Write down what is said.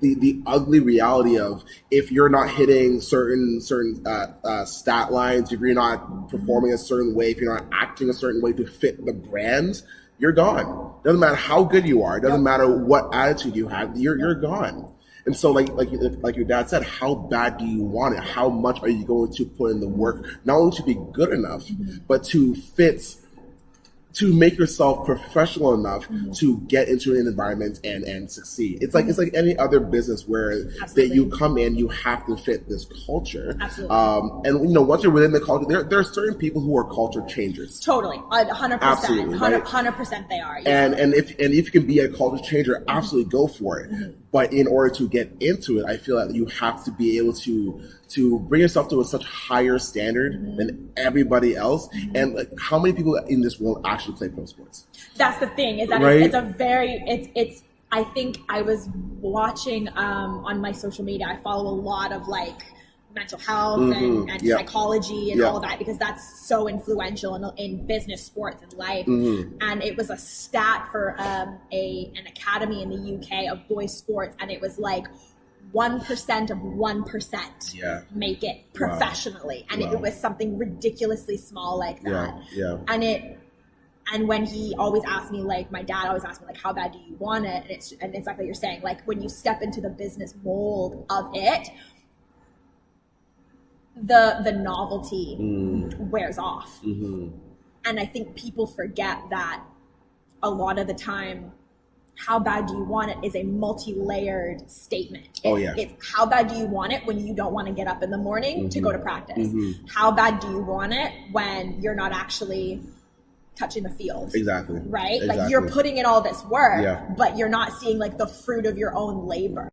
the ugly reality of if you're not hitting certain stat lines, if you're not performing a certain way, if you're not acting a certain way to fit the brand, you're gone. Doesn't matter how good you are. Doesn't matter what attitude you have. You're gone. And so, like your dad said, how bad do you want it? How much are you going to put in the work, not only to be good enough, but to fit, to make yourself professional enough to get into an environment and succeed. It's like any other business where that you come in, you have to fit this culture. Absolutely. And once you're within the culture, there are certain people who are culture changers. Totally, 100%, Absolutely, right? 100% they are. Yeah. And if you can be a culture changer, absolutely go for it. But in order to get into it, I feel that you have to be able to bring yourself to a such higher standard than everybody else. And like, how many people in this world actually play pro sports? That's the thing, is that Right? it's I think I was watching on my social media, I follow a lot of like mental health and psychology and all of that, because that's so influential in business, sports, and life. And it was a stat for an academy in the UK of boys sports, and it was like 1% of 1% make it professionally. And it was something ridiculously small like that. And when he always asked me, like my dad always asked me, like, how bad do you want it? And it's like what you're saying, like when you step into the business mold of it, the novelty wears off. And I think people forget that a lot of the time, how bad do you want it is a multi-layered statement. It's how bad do you want it when you don't want to get up in the morning to go to practice? How bad do you want it when you're not actually touching the field? Exactly. Right? Exactly. Like you're putting in all this work, but you're not seeing like the fruit of your own labor.